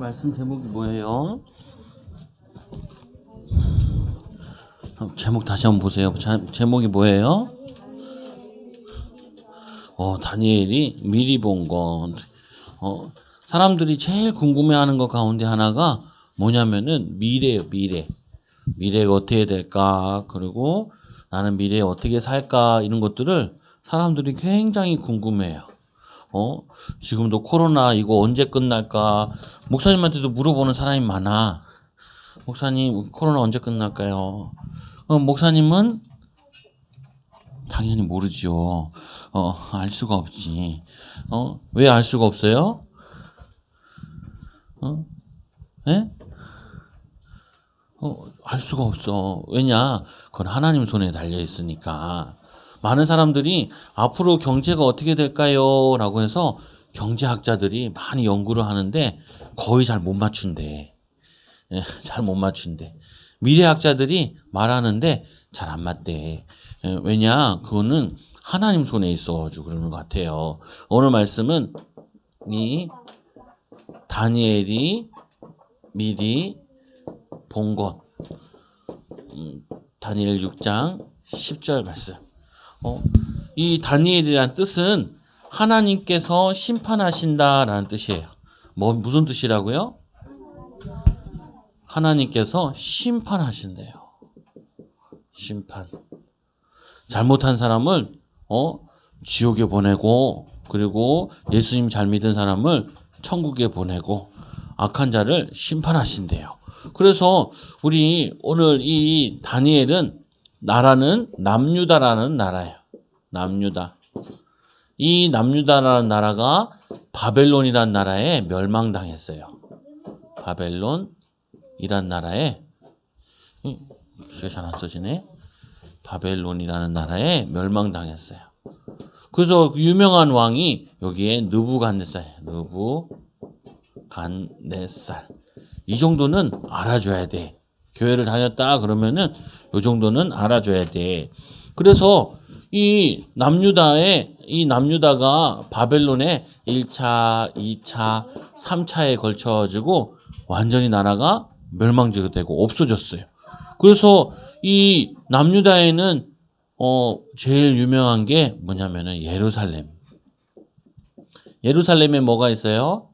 말씀 제목이 뭐예요? 제목 다시 한번 보세요. 제목이 뭐예요? 다니엘이 미리 본 것. 사람들이 제일 궁금해하는 것 가운데 하나가 뭐냐면은 미래예요. 미래가 어떻게 될까? 그리고 나는 미래에 어떻게 살까? 이런 것들을 사람들이 굉장히 궁금해해요. 지금도 코로나 이거 언제 끝날까? 목사님한테도 물어보는 사람이 많아. 목사님, 코로나 언제 끝날까요? 목사님은 당연히 모르죠. 알 수가 없지. 왜 알 수가 없어요? 예? 알 수가 없어. 왜냐? 그건 하나님 손에 달려 있으니까. 많은 사람들이 앞으로 경제가 어떻게 될까요? 라고 해서 경제학자들이 많이 연구를 하는데 거의 잘 못 맞춘대. 잘 못 맞춘대. 미래학자들이 말하는데 잘 안 맞대. 왜냐? 그거는 하나님 손에 있어가지고 그러는 것 같아요. 오늘 말씀은 이 다니엘이 미리 본 것. 다니엘 6장 10절 말씀. 이 다니엘이란 뜻은 하나님께서 심판하신다라는 뜻이에요. 무슨 뜻이라고요? 하나님께서 심판하신대요. 심판. 잘못한 사람을 지옥에 보내고, 그리고 예수님 잘 믿은 사람을 천국에 보내고, 악한 자를 심판하신대요. 그래서 우리 오늘 이 다니엘은 나라는 남유다라는 나라예요. 남유다. 이 남유다라는 나라가 바벨론이라는 나라에 멸망당했어요. 바벨론이라는 나라에 잘 안 써지네. 바벨론이라는 나라에 멸망당했어요. 그래서 유명한 왕이 여기에 느부갓네살. 이 정도는 알아줘야 돼. 교회를 다녔다 그러면은 이 정도는 알아줘야 돼. 그래서 이 남유다가 바벨론에 1차, 2차, 3차에 걸쳐가지고 완전히 나라가 멸망되고 없어졌어요. 그래서 이 남유다에는 제일 유명한 게 뭐냐면은 예루살렘. 예루살렘에 뭐가 있어요?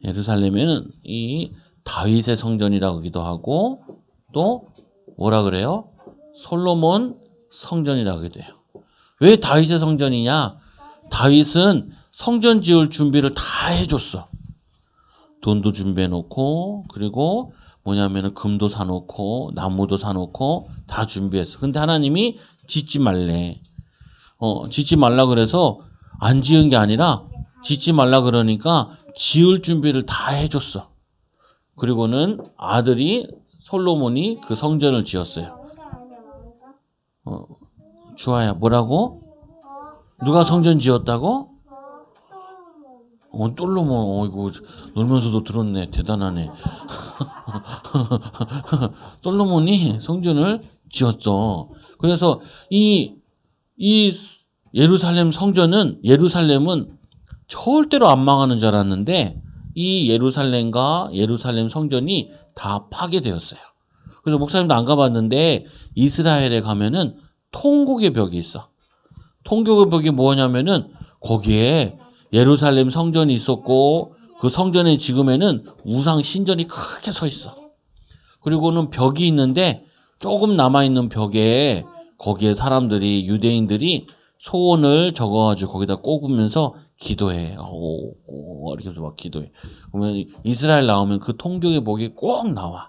예루살렘에는 이 다윗의 성전이라고 하기도 하고 또 뭐라 그래요? 솔로몬 성전이라고 하기도 해요. 왜 다윗의 성전이냐? 다윗은 성전 지을 준비를 다 해줬어. 돈도 준비해놓고 그리고 뭐냐면은 금도 사놓고 나무도 사놓고 다 준비했어. 근데 하나님이 짓지 말래. 짓지 말라 그래서 안 지은 게 아니라 짓지 말라 그러니까 지을 준비를 다 해줬어. 그리고는 아들이 솔로몬이 그 성전을 지었어요. 주아야 뭐라고? 누가 성전 지었다고? 솔로몬. 이거 놀면서도 들었네. 대단하네. 솔로몬이 성전을 지었어. 그래서 이 예루살렘 예루살렘은 절대로 안 망하는 줄 알았는데 이 예루살렘과 예루살렘 성전이 다 파괴되었어요. 그래서 목사님도 안 가봤는데 이스라엘에 가면은 통곡의 벽이 있어. 통곡의 벽이 뭐냐면은 거기에 예루살렘 성전이 있었고 그 성전의 지금에는 우상 신전이 크게 서 있어. 그리고는 벽이 있는데 조금 남아있는 벽에 거기에 사람들이 유대인들이 소원을 적어가지고 거기다 꼽으면서 기도해. 이렇게 해서 막 기도해. 그러면 이스라엘 나오면 그 통곡의 벽이 꼭 나와.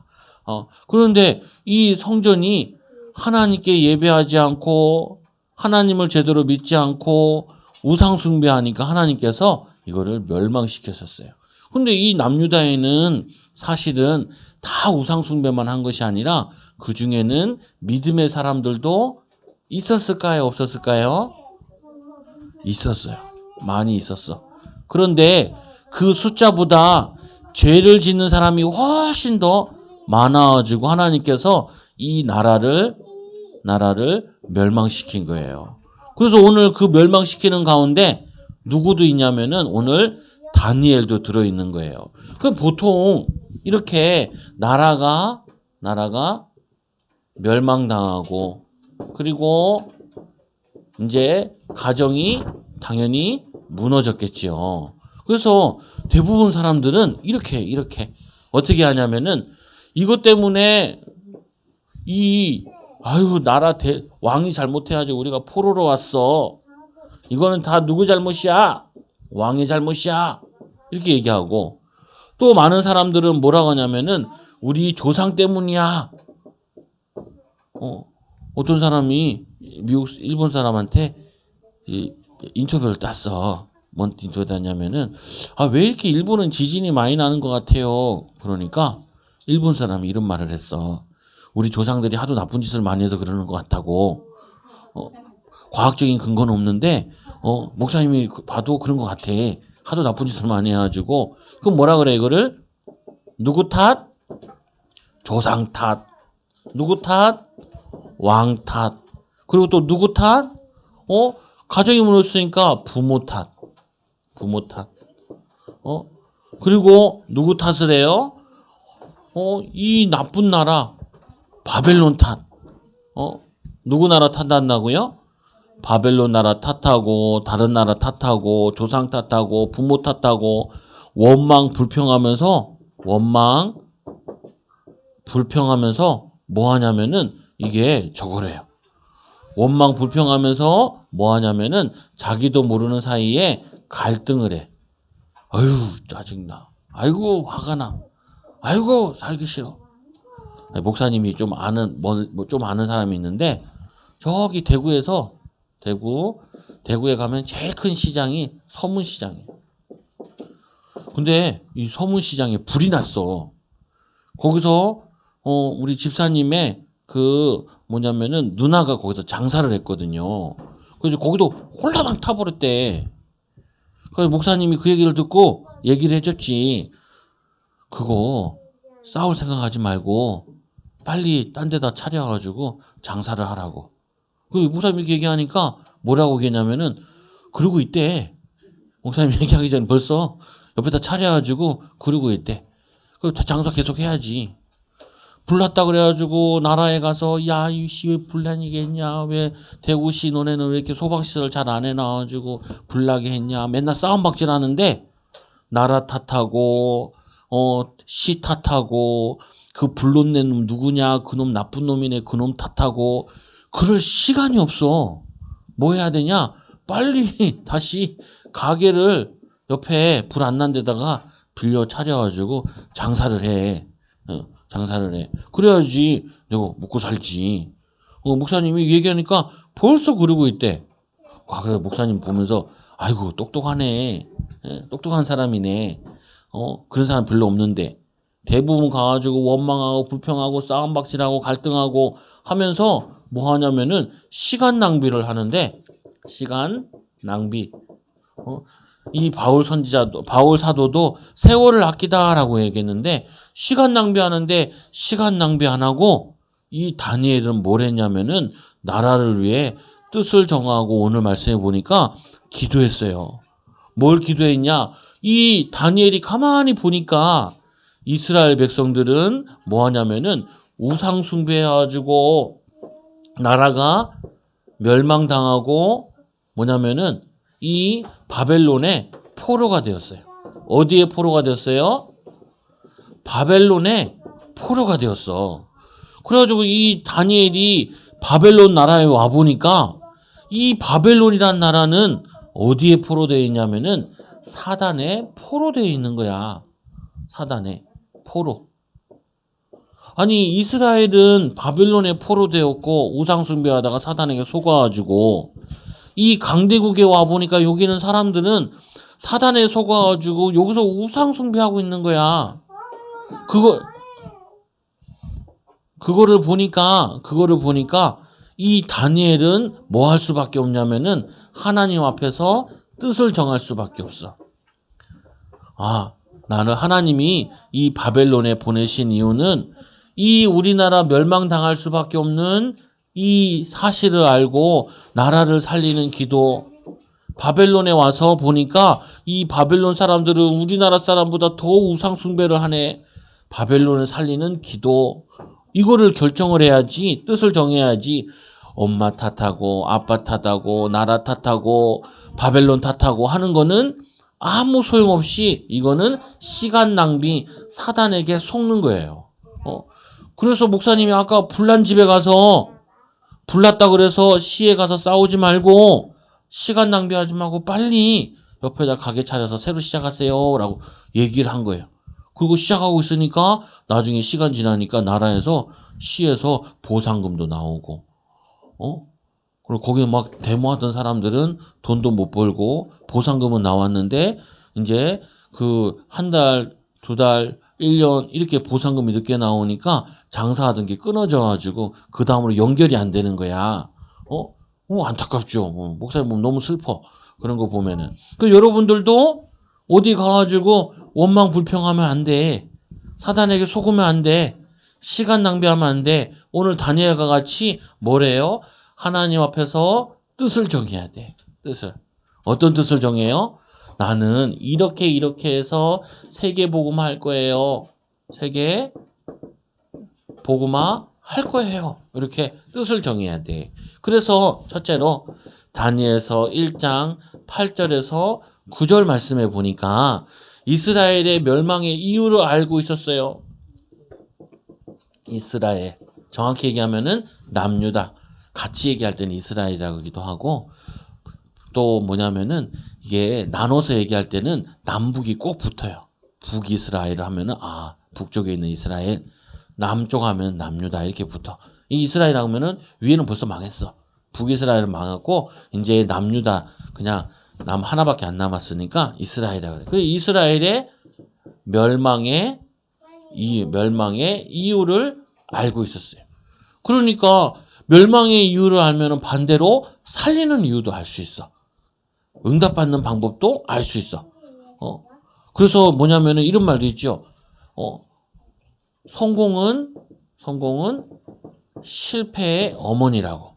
그런데 이 성전이 하나님께 예배하지 않고 하나님을 제대로 믿지 않고 우상 숭배하니까 하나님께서 이거를 멸망시켰었어요. 근데 이 남유다에는 사실은 다 우상 숭배만 한 것이 아니라 그 중에는 믿음의 사람들도 있었을까요? 없었을까요? 있었어요. 많이 있었어. 그런데 그 숫자보다 죄를 짓는 사람이 훨씬 더 많아가지고 하나님께서 이 나라를 멸망시킨 거예요. 그래서 오늘 그 멸망시키는 가운데 누구도 있냐면은 오늘 다니엘도 들어있는 거예요. 그럼 보통 이렇게 나라가 멸망당하고 그리고 이제 가정이 당연히 무너졌겠지요. 그래서 대부분 사람들은 이렇게 어떻게 하냐면은 이것 때문에 나라 왕이 잘못해가지고 우리가 포로로 왔어. 이거는 다 누구 잘못이야? 왕의 잘못이야. 이렇게 얘기하고 또 많은 사람들은 뭐라고 하냐면은 우리 조상 때문이야. 어떤 사람이 일본 사람한테 인터뷰를 땄어. 뭔 인터뷰를 땄냐면은 왜 이렇게 일본은 지진이 많이 나는 것 같아요. 그러니까 일본 사람이 이런 말을 했어. 우리 조상들이 하도 나쁜 짓을 많이 해서 그러는 것 같다고. 과학적인 근거는 없는데 목사님이 봐도 그런 것 같아. 하도 나쁜 짓을 많이 해가지고. 그럼 뭐라 그래 이거를? 누구 탓? 조상 탓. 누구 탓? 왕 탓. 그리고 또 누구 탓? 가정이 무너졌으니까 부모 탓. 부모 탓. 그리고 누구 탓을 해요? 이 나쁜 나라 바벨론 탓. 누구 나라 탓한다고요? 바벨론 나라 탓하고 다른 나라 탓하고 조상 탓하고 부모 탓하고 원망 불평하면서 뭐 하냐면은 이게 저거래요. 원망 불평하면서 뭐 하냐면은 자기도 모르는 사이에 갈등을 해. 아유 짜증나. 아이고 화가 나. 아이고 살기 싫어. 목사님이 좀 아는 좀 아는 사람이 있는데 저기 대구에 가면 제일 큰 시장이 서문시장이에요. 근데 이 서문시장에 불이 났어. 거기서 우리 집사님의 뭐냐면은 누나가 거기서 장사를 했거든요. 그래서 거기도 홀라당 타버렸대. 그래서 목사님이 그 얘기를 듣고 얘기를 해줬지. 그거 싸울 생각하지 말고 빨리 딴 데다 차려가지고 장사를 하라고. 그 목사님이 이렇게 얘기하니까 뭐라고 얘기했냐면은 그러고 있대. 목사님이 얘기하기 전에 벌써 옆에다 차려가지고 그러고 있대. 그 장사 계속 해야지. 불났다 그래가지고 나라에 가서 야 이씨 왜 불나게 했냐, 왜 대구시 너네는 왜 이렇게 소방시설 잘 안 해놔가지고 불나게 했냐, 맨날 싸움박질 하는데 나라 탓하고 시 탓하고 그 불났는 놈 누구냐, 그놈 나쁜 놈이네, 그놈 탓하고 그럴 시간이 없어. 뭐 해야 되냐, 빨리 다시 가게를 옆에 불 안 난 데다가 빌려 차려가지고 장사를 해. 장사를 해. 그래야지 내가 먹고 살지. 목사님이 얘기하니까 벌써 그러고 있대. 그래 목사님 보면서 아이고 똑똑하네. 똑똑한 사람이네. 그런 사람 별로 없는데 대부분 가가지고 원망하고 불평하고 싸움박질하고 갈등하고 하면서 뭐 하냐면은 시간 낭비를 하는데, 시간 낭비. 이 바울 사도도 세월을 아끼다라고 얘기했는데 시간 낭비하는데 시간 낭비 안 하고 이 다니엘은 뭘 했냐면은 나라를 위해 뜻을 정하고 오늘 말씀해 보니까 기도했어요. 뭘 기도했냐? 이 다니엘이 가만히 보니까 이스라엘 백성들은 뭐 하냐면은 우상 숭배해가지고 나라가 멸망당하고 뭐냐면은 이 바벨론의 포로가 되었어요. 어디에 포로가 되었어요? 바벨론의 포로가 되었어. 그래가지고 이 다니엘이 바벨론 나라에 와보니까 이 바벨론이란 나라는 어디에 포로되어 있냐면은 사단에 포로되어 있는 거야. 사단에 포로. 아니 이스라엘은 바벨론에 포로되었고 우상숭배하다가 사단에게 속아가지고 이 강대국에 와보니까 여기는 사람들은 사단에 속아가지고 여기서 우상숭배하고 있는 거야. 그거를 보니까 이 다니엘은 뭐 할 수밖에 없냐면은 하나님 앞에서 뜻을 정할 수밖에 없어. 나는 하나님이 이 바벨론에 보내신 이유는 이 우리나라 멸망당할 수밖에 없는 이 사실을 알고 나라를 살리는 기도, 바벨론에 와서 보니까 이 바벨론 사람들은 우리나라 사람보다 더 우상 숭배를 하네. 바벨론을 살리는 기도, 이거를 결정을 해야지, 뜻을 정해야지. 엄마 탓하고 아빠 탓하고 나라 탓하고 바벨론 탓하고 하는 거는 아무 소용없이, 이거는 시간 낭비, 사단에게 속는 거예요. 그래서 목사님이 아까 불난 집에 가서, 불났다 그래서 시에 가서 싸우지 말고 시간 낭비하지 말고 빨리 옆에다 가게 차려서 새로 시작하세요 라고 얘기를 한 거예요. 그리고 시작하고 있으니까 나중에 시간 지나니까 나라에서, 시에서 보상금도 나오고, 그리고 거기 막 데모하던 사람들은 돈도 못 벌고 보상금은 나왔는데, 이제 그 한 달, 두 달, 1년 이렇게 보상금이 늦게 나오니까 장사하던 게 끊어져가지고 그 다음으로 연결이 안 되는 거야. 안타깝죠. 목사님 보면 너무 슬퍼. 그런 거 보면은. 그 여러분들도 어디 가가지고 원망 불평하면 안 돼. 사단에게 속으면 안 돼. 시간 낭비하면 안 돼. 오늘 다니엘과 같이 뭐래요? 하나님 앞에서 뜻을 정해야 돼. 뜻을. 어떤 뜻을 정해요? 나는 이렇게 해서 세계 복음화 할 거예요. 세계 복음화 할 거예요. 이렇게 뜻을 정해야 돼. 그래서 첫째로 다니엘서 1장 8절에서 9절 말씀해 보니까 이스라엘의 멸망의 이유를 알고 있었어요. 이스라엘. 정확히 얘기하면은 남유다. 같이 얘기할 때는 이스라엘이라고 하기도 하고, 또 뭐냐면은 이게 나눠서 얘기할 때는 남북이 꼭 붙어요. 북이스라엘 하면은 북쪽에 있는 이스라엘, 남쪽 하면 남유다 이렇게 붙어. 이 이스라엘 하면은 위에는 벌써 망했어. 북이스라엘은 망했고 이제 남유다, 그냥 남 하나밖에 안 남았으니까 이스라엘이라 그래. 그 이스라엘의 멸망의 이유를 알고 있었어요. 그러니까 멸망의 이유를 알면은 반대로 살리는 이유도 알 수 있어. 응답받는 방법도 알 수 있어. 그래서 뭐냐면은 이런 말도 있죠. 성공은 실패의 어머니라고.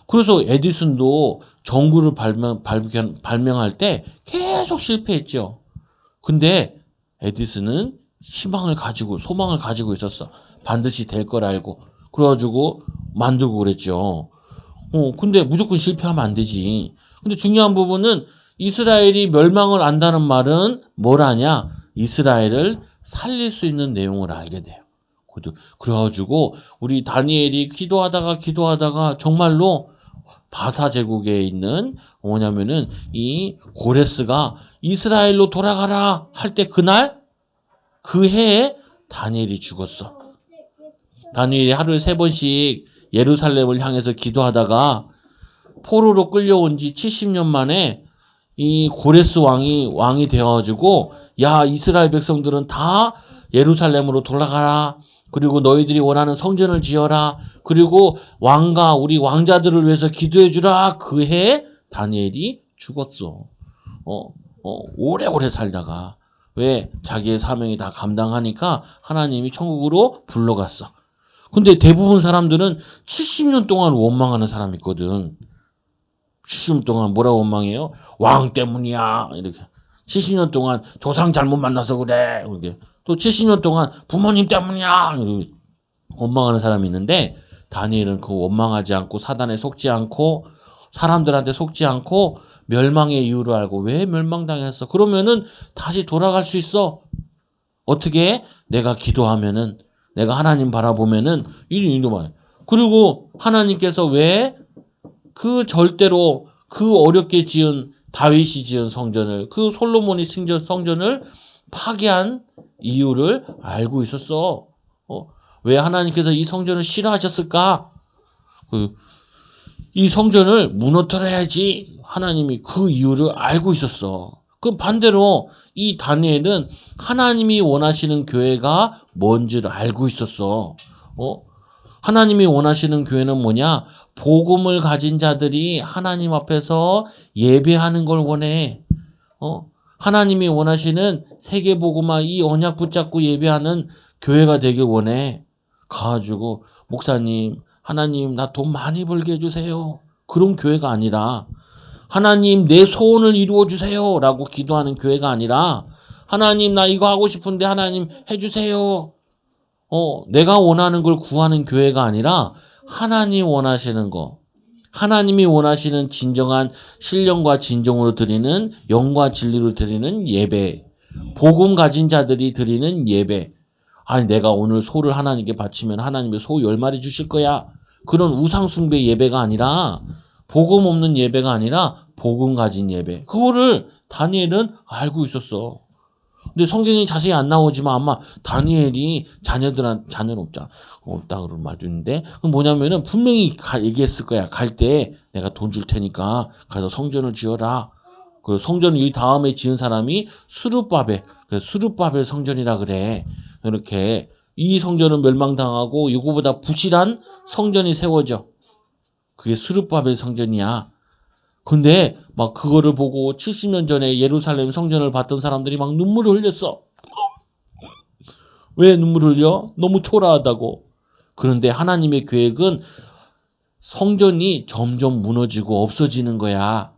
그래서 에디슨도 전구를 발명할 때 계속 실패했죠. 근데 에디슨은 소망을 가지고 있었어. 반드시 될 걸 알고. 그래가지고 만들고 그랬죠. 근데 무조건 실패하면 안 되지. 근데 중요한 부분은 이스라엘이 멸망을 안다는 말은 뭘 하냐? 이스라엘을 살릴 수 있는 내용을 알게 돼요. 그래가지고 우리 다니엘이 기도하다가 정말로 바사 제국에 있는 뭐냐면은 이 고레스가 이스라엘로 돌아가라 할 때 그날 그 해에 다니엘이 죽었어. 다니엘이 하루에 3번씩 예루살렘을 향해서 기도하다가 포로로 끌려온 지 70년 만에 이 고레스 왕이 되어가지고, 야, 이스라엘 백성들은 다 예루살렘으로 돌아가라. 그리고 너희들이 원하는 성전을 지어라. 그리고 우리 왕자들을 위해서 기도해주라. 그 해에 다니엘이 죽었어. 오래오래 살다가. 왜? 자기의 사명이 다 감당하니까 하나님이 천국으로 불러갔어. 근데 대부분 사람들은 70년 동안 원망하는 사람이 있거든. 70년 동안 뭐라고 원망해요? 왕 때문이야. 이렇게. 70년 동안 조상 잘못 만나서 그래. 이렇게. 또 70년 동안 부모님 때문이야. 이렇게 원망하는 사람이 있는데, 다니엘은 그 원망하지 않고 사단에 속지 않고 사람들한테 속지 않고 멸망의 이유를 알고, 왜 멸망당했어? 그러면은 다시 돌아갈 수 있어. 어떻게? 내가 기도하면은, 내가 하나님 바라보면은 이도 말이야. 그리고 하나님께서 왜 그 절대로 그 어렵게 지은 다윗이 지은 성전을, 그 솔로몬이 지은 성전을 파괴한 이유를 알고 있었어. 왜 하나님께서 이 성전을 싫어하셨을까? 이 성전을 무너뜨려야지 하나님이 그 이유를 알고 있었어. 그럼 반대로 이 다니엘은 하나님이 원하시는 교회가 뭔지를 알고 있었어. 하나님이 원하시는 교회는 뭐냐? 복음을 가진 자들이 하나님 앞에서 예배하는 걸 원해. 하나님이 원하시는 세계복음화 이 언약 붙잡고 예배하는 교회가 되길 원해. 가가지고 목사님, 하나님 나 돈 많이 벌게 해주세요. 그런 교회가 아니라 하나님 내 소원을 이루어 주세요 라고 기도하는 교회가 아니라 하나님 나 이거 하고 싶은데 하나님 해주세요. 내가 원하는 걸 구하는 교회가 아니라 하나님 원하시는 거. 하나님이 원하시는 진정한 신령과 진정으로 드리는 영과 진리로 드리는 예배. 복음 가진 자들이 드리는 예배. 아니 내가 오늘 소를 하나님께 바치면 하나님이 소 10마리 주실 거야. 그런 우상숭배 예배가 아니라 복음 없는 예배가 아니라 복음 가진 예배. 그거를 다니엘은 알고 있었어. 근데 성경이 자세히 안 나오지만 아마 다니엘이 자녀는 없다 그런 말도 있는데 그럼 뭐냐면은 분명히 얘기했을 거야. 갈 때 내가 돈 줄 테니까 가서 성전을 지어라. 그 성전을 이 다음에 지은 사람이 스룹바벨. 그래서 스룹바벨 성전이라 그래. 이렇게 이 성전은 멸망당하고 이거보다 부실한 성전이 세워져. 그게 스룹바벨 성전이야. 근데 막 그거를 보고 70년 전에 예루살렘 성전을 봤던 사람들이 막 눈물을 흘렸어. 왜 눈물을 흘려? 너무 초라하다고. 그런데 하나님의 계획은 성전이 점점 무너지고 없어지는 거야.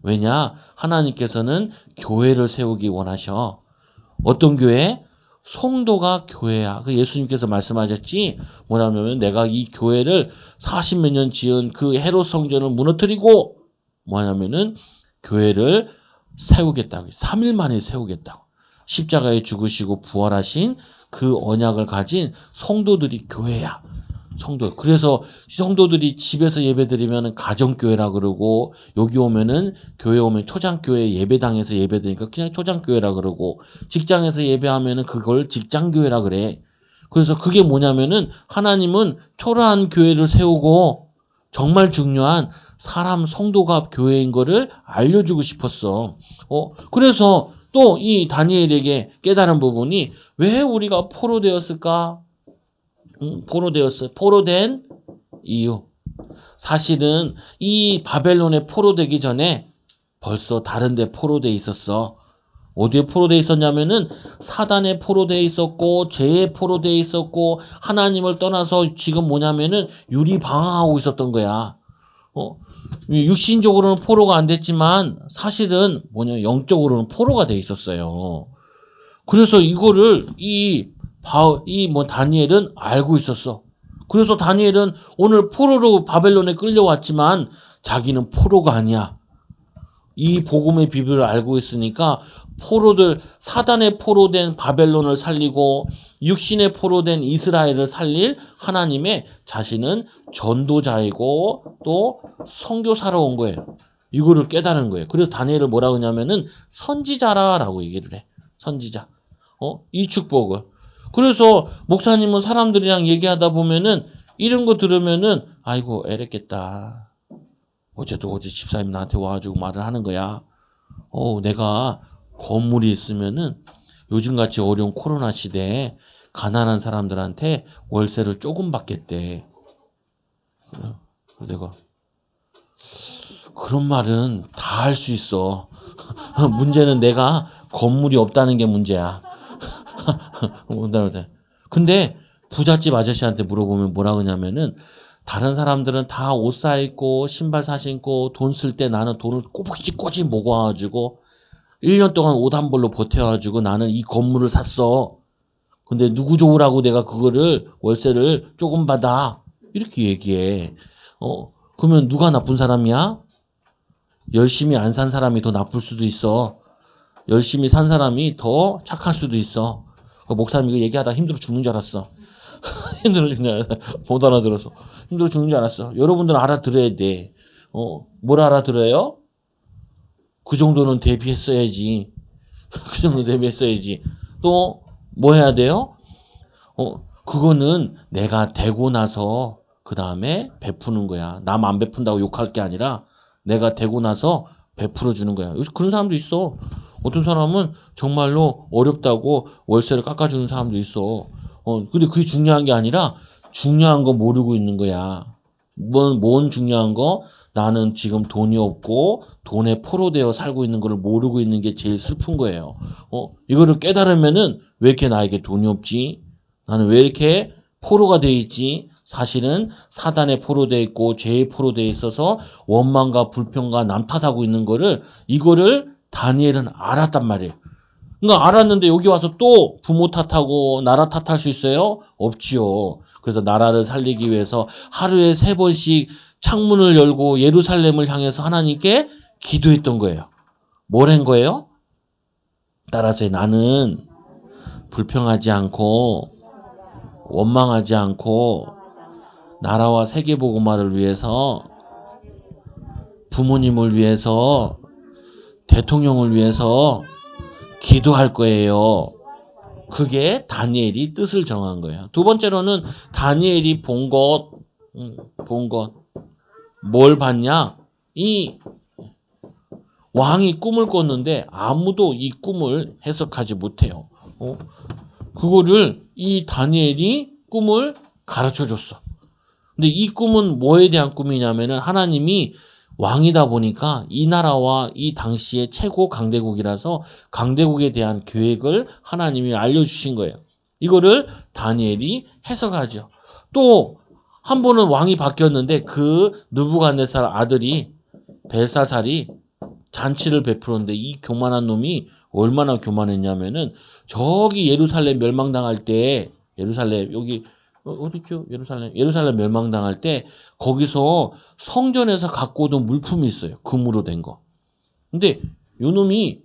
왜냐? 하나님께서는 교회를 세우기 원하셔. 어떤 교회? 성도가 교회야. 그 예수님께서 말씀하셨지? 뭐냐면 내가 이 교회를 40몇 년 지은 그 헤롯 성전을 무너뜨리고 뭐냐면은 교회를 세우겠다고. 3일 만에 세우겠다고. 십자가에 죽으시고 부활하신 그 언약을 가진 성도들이 교회야. 성도. 그래서 성도들이 집에서 예배드리면 가정교회라 그러고 여기 오면은 교회 오면 초장교회 예배당에서 예배드리니까 그냥 초장교회라 그러고 직장에서 예배하면은 그걸 직장교회라 그래. 그래서 그게 뭐냐면은 하나님은 초라한 교회를 세우고 정말 중요한 사람 성도가 교회인 거를 알려주고 싶었어. 그래서 또 이 다니엘에게 깨달은 부분이 왜 우리가 포로되었을까? 포로된 이유. 사실은 이 바벨론에 포로되기 전에 벌써 다른 데 포로돼 있었어. 어디에 포로돼 있었냐면은 사단에 포로돼 있었고 죄에 포로돼 있었고 하나님을 떠나서 지금 뭐냐면은 유리방황하고 있었던 거야. 육신적으로는 포로가 안 됐지만 사실은 영적으로는 포로가 돼 있었어요. 그래서 이거를 다니엘은 알고 있었어. 그래서 다니엘은 오늘 포로로 바벨론에 끌려왔지만 자기는 포로가 아니야. 이 복음의 비밀을 알고 있으니까 사단의 포로된 바벨론을 살리고 육신의 포로된 이스라엘을 살릴 하나님의 자신은 전도자이고 또 선교사로 온 거예요. 이거를 깨달은 거예요. 그래서 다니엘을 뭐라고 하냐면은 선지자라고 얘기를 해. 선지자. 이 축복을. 그래서 목사님은 사람들이랑 얘기하다 보면은 이런 거 들으면은 아이고 애랬겠다. 어제 집사님 나한테 와가지고 말을 하는 거야. 내가 건물이 있으면은 요즘같이 어려운 코로나 시대에 가난한 사람들한테 월세를 조금 받겠대. 그래서 내가 그런 말은 다 할 수 있어. 문제는 내가 건물이 없다는 게 문제야. 근데 부잣집 아저씨한테 물어보면 뭐라 그러냐면은 다른 사람들은 다 옷 사입고 신발 사신고 돈 쓸 때 나는 돈을 꼬박꼬박 모아가지고 1년 동안 옷 한 벌로 버텨가지고 나는 이 건물을 샀어. 근데 누구 좋으라고 내가 그거를 월세를 조금 받아. 이렇게 얘기해. 그러면 누가 나쁜 사람이야? 열심히 안 산 사람이 더 나쁠 수도 있어. 열심히 산 사람이 더 착할 수도 있어. 목사님 이거 얘기하다 힘들어 죽는 줄 알았어. 힘들어 죽는 줄 알았어. 못 알아들어서. 힘들어 죽는 줄 알았어. 여러분들은 알아들어야 돼. 뭘 알아들어요? 그 정도는 대비했어야지. 그 정도 대비했어야지. 또 뭐 해야 돼요? 그거는 내가 되고 나서 그 다음에 베푸는 거야. 남 안 베푼다고 욕할 게 아니라 내가 되고 나서 베풀어 주는 거야. 그런 사람도 있어. 어떤 사람은 정말로 어렵다고 월세를 깎아주는 사람도 있어. 근데 그게 중요한 게 아니라 중요한 거 모르고 있는 거야. 뭔 중요한 거? 나는 지금 돈이 없고 돈에 포로되어 살고 있는 걸 모르고 있는 게 제일 슬픈 거예요. 이거를 깨달으면은 왜 이렇게 나에게 돈이 없지? 나는 왜 이렇게 포로가 돼 있지? 사실은 사단에 포로되어 있고 죄에 포로되어 있어서 원망과 불평과 남 탓하고 있는 거를 이거를 다니엘은 알았단 말이에요. 그러니까 알았는데 여기 와서 또 부모 탓하고 나라 탓할 수 있어요? 없지요. 그래서 나라를 살리기 위해서 하루에 3번씩 창문을 열고 예루살렘을 향해서 하나님께 기도했던 거예요. 뭘 한 거예요? 따라서 나는 불평하지 않고 원망하지 않고 나라와 세계복음화를 위해서 부모님을 위해서 대통령을 위해서 기도할 거예요. 그게 다니엘이 뜻을 정한 거예요. 두 번째로는 다니엘이 본 것. 뭘 봤냐? 이 왕이 꿈을 꿨는데 아무도 이 꿈을 해석하지 못해요. 그거를 이 다니엘이 꿈을 가르쳐 줬어. 근데 이 꿈은 뭐에 대한 꿈이냐면은 하나님이 왕이다 보니까 이 나라와 이 당시의 최고 강대국이라서 강대국에 대한 계획을 하나님이 알려주신 거예요. 이거를 다니엘이 해석하죠. 또 한 번은 왕이 바뀌었는데 그 느부갓네살 아들이 벨사살이 잔치를 베풀었는데 이 교만한 놈이 얼마나 교만했냐면은 저기 예루살렘 멸망당할 때 예루살렘 여기 어디죠? 예루살렘 멸망당할 때 거기서 성전에서 갖고 오던 물품이 있어요. 금으로 된 거. 근데 요 놈이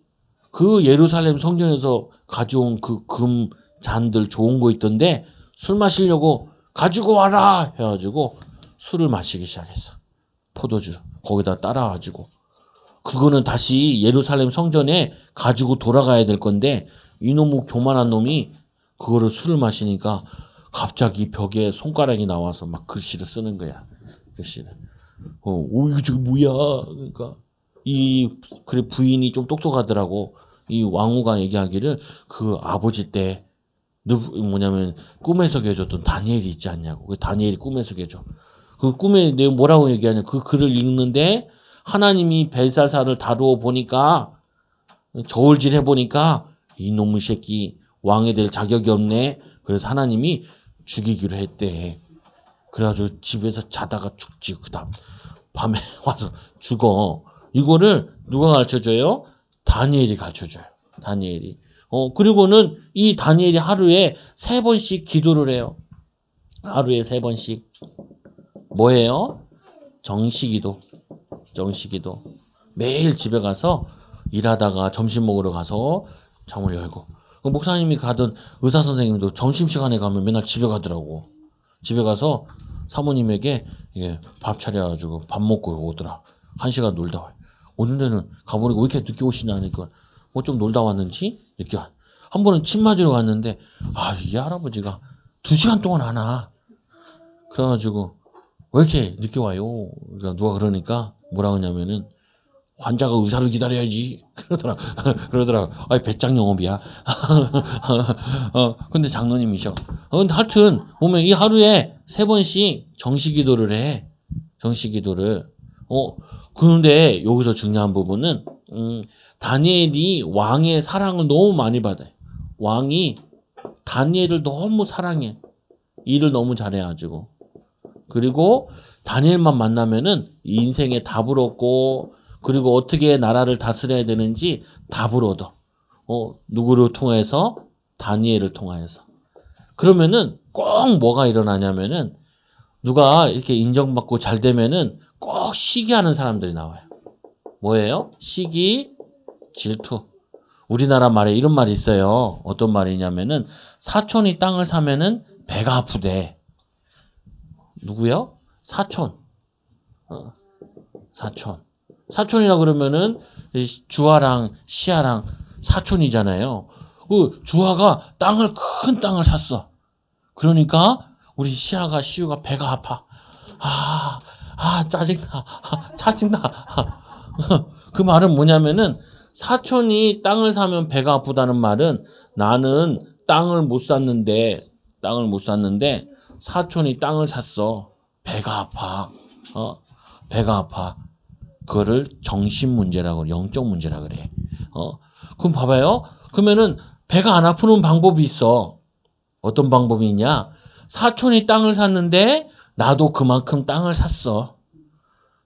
그 예루살렘 성전에서 가져온 그 금 잔들 좋은 거 있던데 술 마시려고 가지고 와라 해가지고 술을 마시기 시작했어. 포도주 거기다 따라가지고 그거는 다시 예루살렘 성전에 가지고 돌아가야 될 건데 이놈의 교만한 놈이 그거를 술을 마시니까 갑자기 벽에 손가락이 나와서 막 글씨를 쓰는 거야. 글씨를. 이거 저거 뭐야? 그러니까 그래 부인이 좀 똑똑하더라고. 이 왕후가 얘기하기를 그 아버지 때 뭐냐면 꿈에서 해줬던 다니엘이 있지 않냐고. 그 다니엘이 꿈에서 해줘. 그 꿈의 내용 뭐라고 얘기하냐? 그 글을 읽는데 하나님이 벨사살을 다루어 보니까 저울질 해보니까 이놈의 새끼 왕이 될 자격이 없네. 그래서 하나님이 죽이기로 했대. 그래가지고 집에서 자다가 죽지. 그 다음 밤에 와서 죽어. 이거를 누가 가르쳐줘요? 다니엘이 가르쳐줘요. 다니엘이. 그리고는 이 다니엘이 하루에 3번씩 기도를 해요. 하루에 3번씩. 뭐예요? 정시기도. 정시기도. 매일 집에 가서 일하다가 점심 먹으러 가서 창문을 열고. 목사님이 가던 의사 선생님도 점심시간에 가면 맨날 집에 가더라고. 집에 가서 사모님에게 밥 차려가지고 밥 먹고 오더라. 1시간 놀다 와요. 오늘은 가보니까 왜 이렇게 늦게 오시냐 하니까 뭐 좀 놀다 왔는지 이렇게 한 번은 침 맞으러 갔는데 이 할아버지가 2시간 동안 안 와. 그래가지고 왜 이렇게 늦게 와요? 그러니까 누가 그러니까 뭐라 하냐면은 환자가 의사를 기다려야지. 그러더라. 배짱 영업이야. 근데 장로님이셔. 근데 하여튼, 보면 이 하루에 3번씩 정시기도를 해. 정시기도를. 그런데 여기서 중요한 부분은, 다니엘이 왕의 사랑을 너무 많이 받아요. 왕이 다니엘을 너무 사랑해. 일을 너무 잘해가지고. 그리고 다니엘만 만나면은 인생에 답을 얻고, 그리고 어떻게 나라를 다스려야 되는지 답을 얻어. 누구를 통해서? 다니엘을 통하여서. 그러면은 꼭 뭐가 일어나냐면은 누가 이렇게 인정받고 잘 되면은 꼭 시기하는 사람들이 나와요. 뭐예요? 시기, 질투. 우리나라 말에 이런 말이 있어요. 어떤 말이냐면은 사촌이 땅을 사면은 배가 아프대. 누구요? 사촌. 사촌. 사촌이라 그러면은 주아랑 시아랑 사촌이잖아요. 그 주아가 큰 땅을 샀어. 그러니까 우리 시아가 시우가 배가 아파. 짜증나. 짜증나. 그 말은 뭐냐면은 사촌이 땅을 사면 배가 아프다는 말은 나는 땅을 못 샀는데 사촌이 땅을 샀어. 배가 아파. 배가 아파. 그거를 정신 문제라고 그래. 영적 문제라고 그래. 그럼 봐봐요. 그러면은 배가 안 아프는 방법이 있어. 어떤 방법이 있냐? 사촌이 땅을 샀는데 나도 그만큼 땅을 샀어.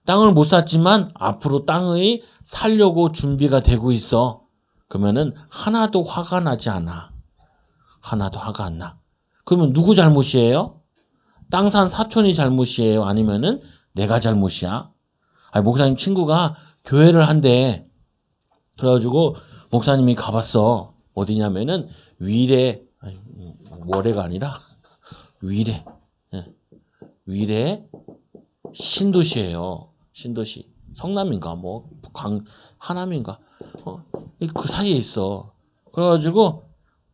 땅을 못 샀지만 앞으로 땅을 살려고 준비가 되고 있어. 그러면은 하나도 화가 나지 않아. 하나도 화가 안 나. 그러면 누구 잘못이에요? 땅 산 사촌이 잘못이에요? 아니면은 내가 잘못이야? 아니, 목사님 친구가 교회를 한대. 그래가지고 목사님이 가봤어. 어디냐면은 위례, 아니, 월해가 아니라 위례. 예. 위례 신도시예요. 신도시. 성남인가 뭐 하남인가 그 사이에 있어. 그래가지고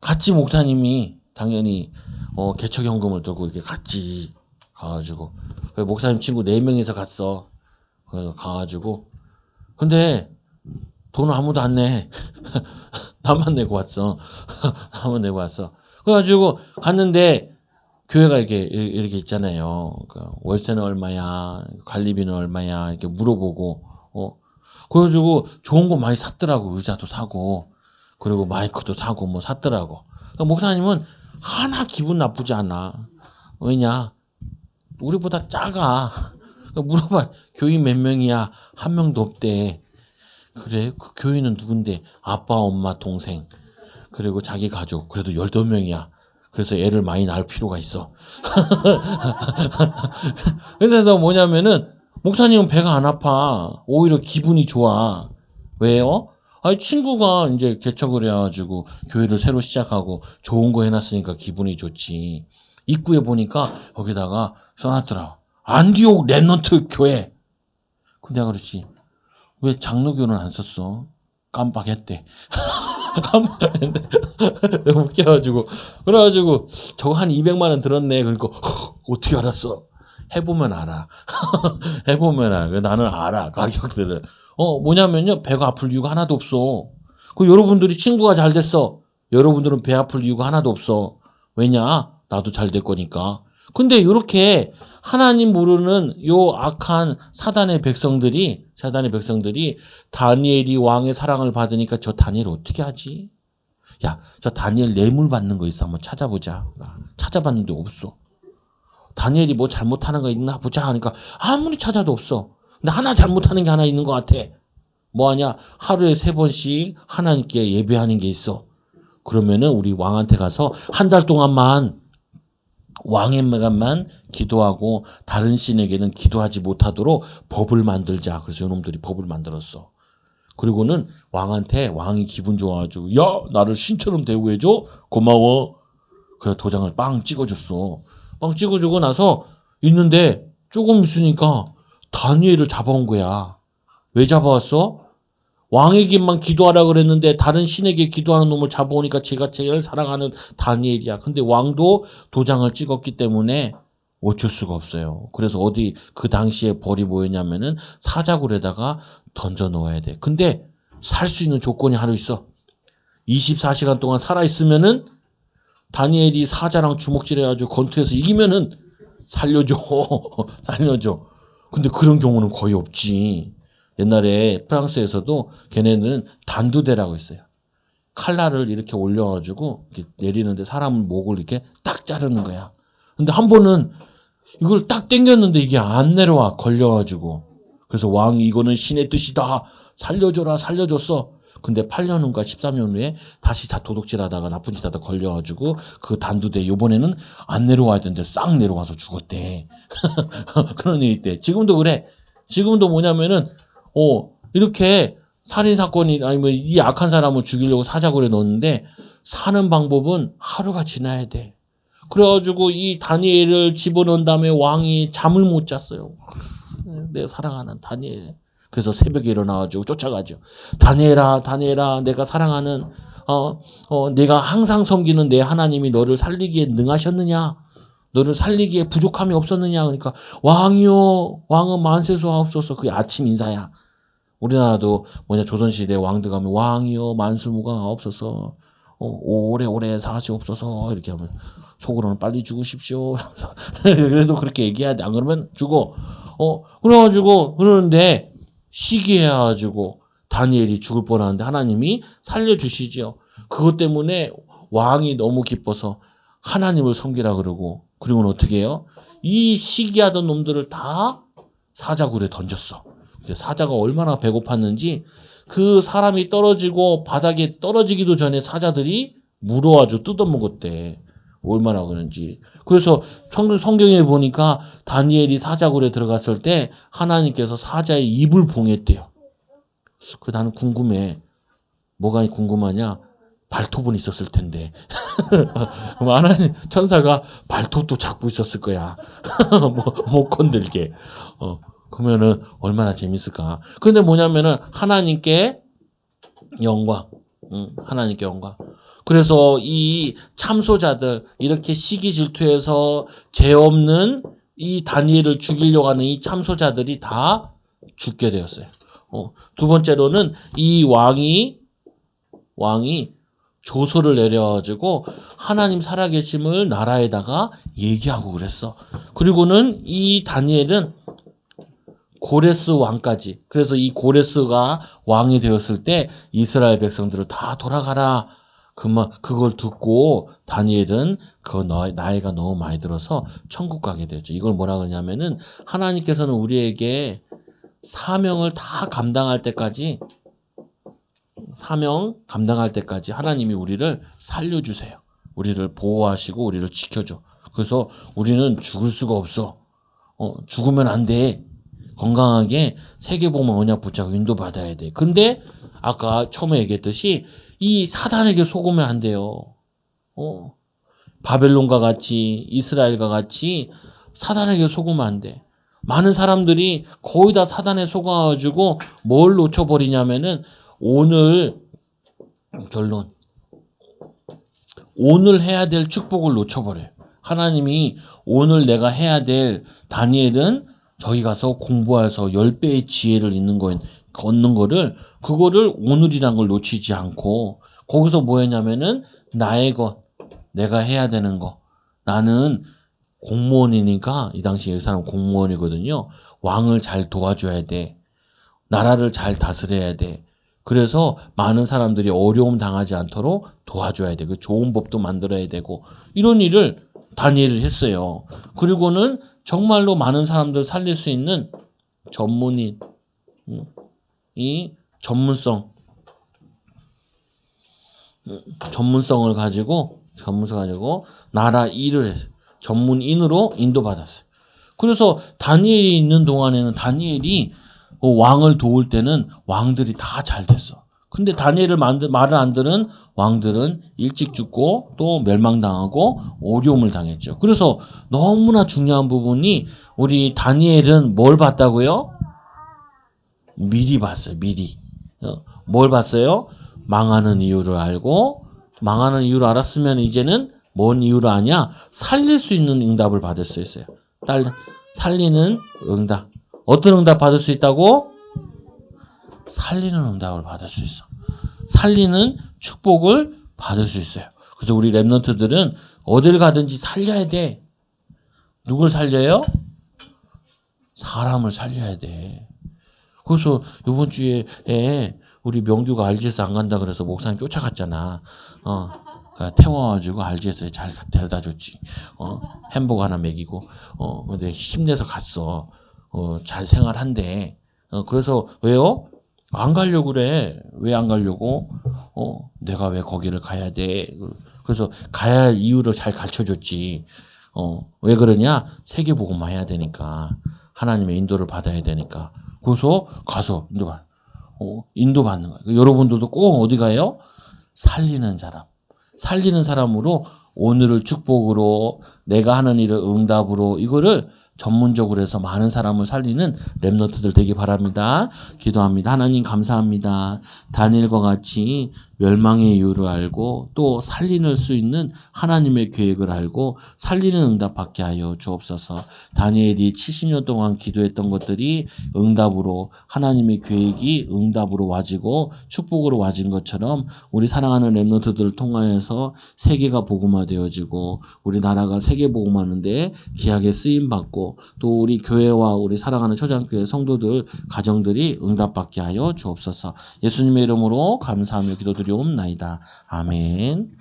같이 목사님이 당연히 개척연금을 들고 이렇게 같이 가가지고 목사님 친구 4명이서 갔어. 그래서 가가지고 근데 돈 아무도 안 내. 나만 내고 왔어. 나만 내고 왔어. 그래가지고 갔는데 교회가 이렇게 있잖아요. 그러니까 월세는 얼마야, 관리비는 얼마야 이렇게 물어보고 그래가지고 좋은 거 많이 샀더라고. 의자도 사고 그리고 마이크도 사고 뭐 샀더라고. 그러니까 목사님은 하나 기분 나쁘지 않아. 왜냐? 우리보다 작아. 그러니까 물어봐. 교인 몇 명이야? 한 명도 없대. 그래? 그 교인은 누군데? 아빠, 엄마, 동생. 그리고 자기 가족. 그래도 12명이야. 그래서 애를 많이 낳을 필요가 있어. 그래서 뭐냐면은 목사님은 배가 안 아파. 오히려 기분이 좋아. 왜요? 아니 친구가 이제 개척을 해가지고 교회를 새로 시작하고 좋은 거 해놨으니까 기분이 좋지. 입구에 보니까 거기다가 써놨더라. 안디옥 랩넌트 교회. 근데 내가 그렇지. 왜 장로교는 안 썼어? 깜빡했대. 깜빡했는데 웃겨가지고 그래가지고 저거 한 200만 원 들었네. 그러니까 어떻게 알았어? 해보면 알아. 해보면 알아. 나는 알아 가격들을. 뭐냐면요 배가 아플 이유가 하나도 없어. 그 여러분들이 친구가 잘 됐어. 여러분들은 배 아플 이유가 하나도 없어. 왜냐? 나도 잘 될 거니까. 근데 이렇게 하나님 모르는 요 악한 사단의 백성들이 다니엘이 왕의 사랑을 받으니까 저 다니엘 어떻게 하지? 야, 저 다니엘 뇌물 받는 거 있어. 한번 찾아보자. 찾아봤는데 없어. 다니엘이 뭐 잘못하는 거 있나 보자 하니까 아무리 찾아도 없어. 근데 하나 잘못하는 게 하나 있는 것 같아. 뭐하냐? 하루에 3번씩 하나님께 예배하는 게 있어. 그러면은 우리 왕한테 가서 한 달 동안만 왕에게만 기도하고 다른 신에게는 기도하지 못하도록 법을 만들자. 그래서 이놈들이 법을 만들었어. 그리고는 왕한테 왕이 기분 좋아가지고 야 나를 신처럼 대우해줘. 고마워. 그래서 도장을 빵 찍어줬어. 빵 찍어주고 나서 있는데 조금 있으니까 다니엘을 잡아온 거야. 왜 잡아왔어? 왕에게만 기도하라 그랬는데 다른 신에게 기도하는 놈을 잡아오니까 제가 제일 사랑하는 다니엘이야. 근데 왕도 도장을 찍었기 때문에 어쩔 수가 없어요. 그래서 어디 그 당시에 벌이 뭐였냐면은 사자굴에다가 던져 넣어야 돼. 근데 살 수 있는 조건이 하나 있어. 24시간 동안 살아있으면은 다니엘이 사자랑 주먹질해가지고 권투에서 이기면은 살려줘. 살려줘. 근데 그런 경우는 거의 없지. 옛날에 프랑스에서도 걔네는 단두대라고 있어요. 칼날을 이렇게 올려가지고 이렇게 내리는데 사람 목을 이렇게 딱 자르는 거야. 근데 한 번은 이걸 딱 당겼는데 이게 안 내려와. 걸려가지고. 그래서 왕이 이거는 신의 뜻이다. 살려줘라. 살려줬어. 근데 8년 후인가 13년 후에 다시 도둑질하다가 나쁜 짓 하다 걸려가지고 그 단두대 요번에는 안 내려와야 되는데 싹 내려와서 죽었대. 그런 일이 있대. 지금도 그래. 지금도 뭐냐면은 이렇게 살인사건이 아니면 이 악한 사람을 죽이려고 사자굴에 넣었는데 사는 방법은 하루가 지나야 돼. 그래가지고 이 다니엘을 집어넣은 다음에 왕이 잠을 못 잤어요. 내가 사랑하는 다니엘. 그래서 새벽에 일어나가지고 쫓아가죠. 다니엘아, 다니엘아, 내가 사랑하는 내가 항상 섬기는 내 하나님이 너를 살리기에 능하셨느냐? 너를 살리기에 부족함이 없었느냐? 그러니까 왕이요, 왕은 만세수하옵소서. 그게 아침 인사야. 우리나라도 조선시대 왕들 가면 왕이요 만수무강하옵소서. 오래오래 사시옵소서. 이렇게 하면 속으로는 빨리 죽으십시오. 그래도 그렇게 얘기해야 돼. 안 그러면 죽어. 그래가지고 그러는데 시기해가지고 다니엘이 죽을 뻔하는데 하나님이 살려주시죠. 그것 때문에 왕이 너무 기뻐서 하나님을 섬기라 그러고 그리고는 어떻게 해요? 이 시기하던 놈들을 다 사자굴에 던졌어. 근데 사자가 얼마나 배고팠는지 그 사람이 떨어지고 바닥에 떨어지기도 전에 사자들이 물어가지고 뜯어먹었대. 얼마나 그런지. 그래서 성경에 보니까 다니엘이 사자굴에 들어갔을 때 하나님께서 사자의 입을 봉했대요. 그 나는 궁금해. 뭐가 궁금하냐? 발톱은 있었을 텐데. 하나님 천사가 발톱도 잡고 있었을 거야. 못 건들게. 그러면은 얼마나 재밌을까. 근데 뭐냐면은 하나님께 영광. 하나님께 영광. 그래서 이 참소자들 이렇게 시기 질투해서 죄 없는 이 다니엘을 죽이려고 하는 이 참소자들이 다 죽게 되었어요. 두 번째로는 이 왕이 조서를 내려가지고 하나님 살아계심을 나라에다가 얘기하고 그랬어. 그리고는 이 다니엘은 고레스 왕까지. 그래서 이 고레스가 왕이 되었을 때 이스라엘 백성들을 다 돌아가라. 그걸 듣고 다니엘은 나이가 너무 많이 들어서 천국 가게 되죠. 이걸 뭐라 그러냐면은 하나님께서는 우리에게 사명 감당할 때까지 하나님이 우리를 살려주세요. 우리를 보호하시고 우리를 지켜줘. 그래서 우리는 죽을 수가 없어. 죽으면 안 돼. 건강하게 세계복음화 언약 붙잡고 인도받아야 돼. 근데 아까 처음에 얘기했듯이 이 사단에게 속으면 안 돼요. 바벨론과 같이 이스라엘과 같이 사단에게 속으면 안 돼. 많은 사람들이 거의 다 사단에 속아가지고 뭘 놓쳐버리냐면은 결론. 오늘 해야 될 축복을 놓쳐버려요. 하나님이 오늘 내가 해야 될 다니엘은 저기 가서 공부해서 10배의 지혜를 얻는 거를 그거를 오늘이란 걸 놓치지 않고 거기서 뭐 했냐면은 나의 것, 내가 해야 되는 거. 나는 공무원이니까 이 당시에 이 사람 공무원이거든요. 왕을 잘 도와줘야 돼. 나라를 잘 다스려야 돼. 그래서 많은 사람들이 어려움 당하지 않도록 도와줘야 돼. 그 좋은 법도 만들어야 되고 이런 일을 다니엘이 했어요. 그리고는 정말로 많은 사람들 살릴 수 있는 전문인, 이 전문성을 가지고 나라 일을 했어요. 전문인으로 인도받았어요. 그래서 다니엘이 있는 동안에는 다니엘이 왕을 도울 때는 왕들이 다 잘 됐어. 근데 다니엘을 말을 안 들은 왕들은 일찍 죽고 또 멸망당하고 어려움을 당했죠. 그래서 너무나 중요한 부분이 우리 다니엘은 뭘 봤다고요? 미리 봤어요. 미리. 뭘 봤어요? 망하는 이유를 알고 망하는 이유를 알았으면 이제는 뭔 이유를 아냐? 살릴 수 있는 응답을 받을 수 있어요. 살리는 응답. 어떤 응답 받을 수 있다고? 살리는 응답을 받을 수 있어. 살리는 축복을 받을 수 있어요. 그래서 우리 랩런트들은 어딜 가든지 살려야 돼. 누굴 살려요? 사람을 살려야 돼. 그래서 이번 주에 우리 명규가 RGS 안 간다 그래서 목사님 쫓아갔잖아. 태워가지고 RGS에 잘 데려다 줬지. 햄버거 하나 먹이고. 근데 힘내서 갔어. 잘 생활한대. 그래서 왜요? 안 가려고 그래. 왜 안 가려고? 내가 왜 거기를 가야 돼? 그래서 가야 할 이유를 잘 가르쳐줬지. 왜 그러냐? 세계복음화 해야 되니까. 하나님의 인도를 받아야 되니까. 그래서 가서 인도받는 거예요. 여러분들도 꼭 어디 가요? 살리는 사람으로 오늘을 축복으로 내가 하는 일을 응답으로 이거를 전문적으로 해서 많은 사람을 살리는 랩런트들 되기 바랍니다. 기도합니다. 하나님 감사합니다. 다니엘과 같이 멸망의 이유를 알고 또 살리는 수 있는 하나님의 계획을 알고 살리는 응답 받게 하여 주옵소서. 다니엘이 70년 동안 기도했던 것들이 응답으로 하나님의 계획이 응답으로 와지고 축복으로 와진 것처럼 우리 사랑하는 랩런트들을 통하여서 세계가 복음화되어지고 우리 나라가 세계 복음화하는데 귀하게 쓰임받고 또 우리 교회와 우리 사랑하는 초장교회 성도들 가정들이 응답받게 하여 주옵소서. 예수님의 이름으로 감사하며 기도드리옵나이다. 아멘.